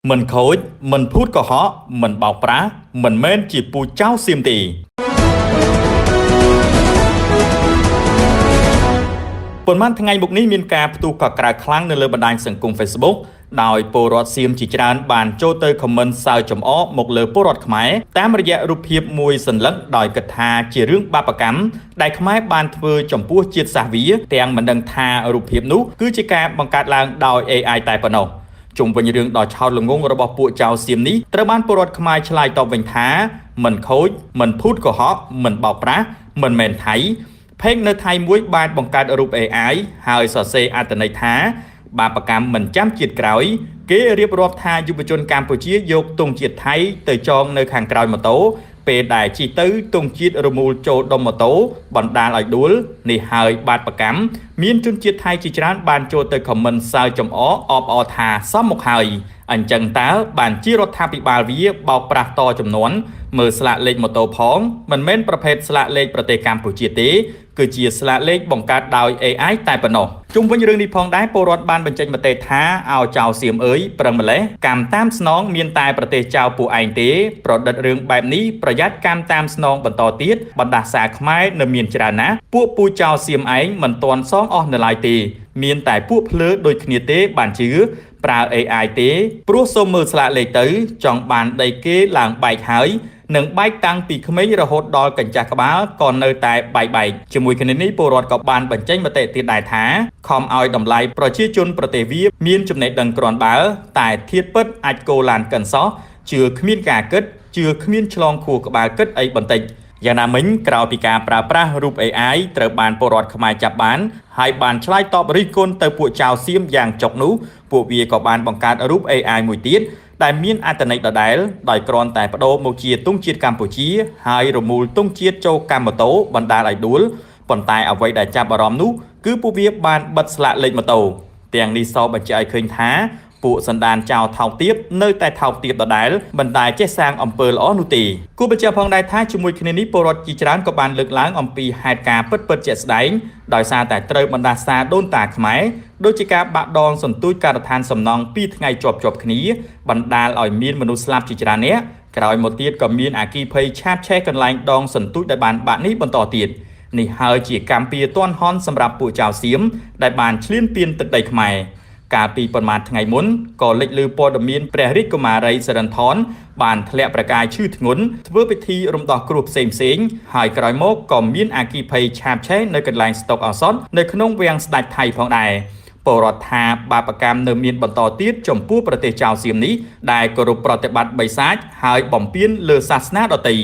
Mình khối, mình phút có họ, mình bảo prá, mình men chỉ pu cháu xiêm tì. Phần man ថ្ងៃ មុខនេះ មាន ការ ផ្ទុះ កក្រៅ ខ្លាំង នៅ លើ បណ្ដាញ សង្គម Facebook ដោយ ពលរដ្ឋ សៀម ជា ច្រើន បាន ចូល ទៅ comment សើច ចំអក មក លើ ពលរដ្ឋ ខ្មែរ តាម រយៈ រូបភាព មួយ សន្លឹក ដោយ គិត ថា ជា រឿង បាបកម្ម ដែល ខ្មែរ បាន ធ្វើ ចំពោះ ជាតិសាសន៍ វា ទាំង មិន ដឹង ថា រូបភាព នោះ គឺជា ការ បង្កើត ឡើង ដោយ AI តែ ប៉ុណ្ណោះ ជុំវិញ រឿង ដ៏ ឆោត ល្ងង់ របស់ ពួក ចៅ សៀម នេះ ត្រូវ បាន ពលរដ្ឋ ខ្មែរ ឆ្លើយ តប វិញ ថា មិន ខូច មិន ភូត កុហក មិន បោកប្រាស់ មិន មែន ថៃ เพจនៅថៃមួយបានបង្កើតរូប AI ហើយសរសេរអត្ថន័យថាបាបកម្មមិនចាំជាតិក្រោយគេរៀបរាប់ថាយុវជនកម្ពុជាយកទង់ជាតិថៃទៅចងនៅខាងក្រោយម៉ូតូពេលដែលជិះទៅទង់ជាតិរមូលចូលដុំម៉ូតូបណ្ដាលឲ្យដួលនេះហើយបាបកម្មមានជនជាតិថៃជាច្រើនបានចូលទៅខមមិនសើចំអអបអថាសមមកហើយអញ្ចឹងតើបានជារដ្ឋាភិបាលវាបោកប្រាស់តចំនួនមើលស្លាកលេខម៉ូតូផងមិនមែនប្រភេទស្លាកលេខប្រទេសកម្ពុជាទេគឺជាស្លាកលេខបង្កើតដោយ AI តែប៉ុណ្ណោះជុំវិញរឿងនេះផងដែរពលរដ្ឋបានបញ្ចេញមតិថាឲ្យចៅសៀមអើយប្រឹងម្លេះកម្មតាមស្នងមានតែប្រទេសចៅពួកឯងទេប្រឌិតរឿងបែបនេះប្រយ័ត្នកម្មតាមស្នងបន្តទៀតបណ្ដាសាខ្មែរនៅមានច្រើនណាស់ពួកពូចៅសៀមឯងមិនទាន់សងអស់នៅឡើយទេមានតែពួកភ្លើដូចគ្នាទេបានជឿប្រើ AI ទេព្រោះសូមមើលស្លាកលេខទៅចង់បានដីគេឡើងបែកហើយនឹងបែកតាំងពីក្មេងរហូតដល់កញ្ចាស់ក្បាលក៏នៅតែបែកជាមួយគ្នានេះពលរដ្ឋក៏បានបញ្ចេញមតិទៀតដែរថាខំឲ្យតម្លៃប្រជាជនប្រទេសវាមានចំណេះដឹងគ្រាន់បើតែធៀបពិតអាចកូឡានកិនសោះជឿគ្មានការគិតជឿគ្មានឆ្លងខួរក្បាលគិតអីបន្តិចយ៉ាងណាមិញក្រៅពីការប្រើប្រាស់រូប AI ត្រូវបានពលរដ្ឋខ្មែរចាប់បានហើយបានឆ្លើយតបរិះគន់ទៅពួកចៅសៀមយ៉ាងចុកនោះពួកវាក៏បានបង្កើតរូប AI មួយទៀតដែលមានអត្ថន័យដដែលដោយគ្រាន់តែបដូរមកជាទង់ជាតិកម្ពុជាហើយរមូលទង់ជាតិចូលកម្មម៉ូតូបណ្ដាលឲ្យដួលប៉ុន្តែអ្វីដែលចាប់អារម្មណ៍នោះគឺពួកវាបានបិទស្លាកលេខម៉ូតូទាំងនេះសបញ្ជាក់ឲ្យឃើញថាពួកសណ្ដានចៅថោកទាបនៅតែថោកទាបដដែលមិនដែលចេះសាងអំពើល្អនោះទេគូបញ្ជាក់ផងដែរថាជាមួយគ្នានេះពលរដ្ឋជាច្រើនក៏បានលើកឡើងអំពីហេតុការណ៍ពិតជាក់ស្ដែងដោយសារតែត្រូវបណ្ដាសាដូនតាខ្មែរដូចជាការបាក់ដងសន្ទូចការដ្ឋានសំណង់2ថ្ងៃជាប់គ្នាបណ្ដាលឲ្យមានមនុស្សស្លាប់ជាច្រើននាក់ក្រោយមកទៀតក៏មានអគ្គិភ័យឆាបឆេះកន្លែងដងសន្ទូចដែលបានបាក់នេះបន្តទៀតនេះហើយជាកម្មពៀទាន់ហន់សម្រាប់ពួកចៅសៀមដែលបានឈ្លានពានទឹកដីខ្មែរកាលពីប្រមាណថ្ងៃមុនក៏លេចឮព័ត៌មានព្រះរាជកុមារីសិរិនថនបានធ្លាក់ប្រកាយឈឺធ្ងន់ធ្វើពិធីរំដោះគ្រោះផ្សេងហើយក្រោយមកក៏មានអគ្គិភ័យឆាបឆេះនៅកន្លែងស្តុកឱសថនៅក្នុងវាំងស្ដេចថៃផងដែរពលរដ្ឋថាបាបកម្មនៅមានបន្តទៀតចំពោះប្រទេសចៅសៀមនេះដែលគោរពប្រតិបត្តិបិសាចហើយបំពានលើសាសនាដទៃ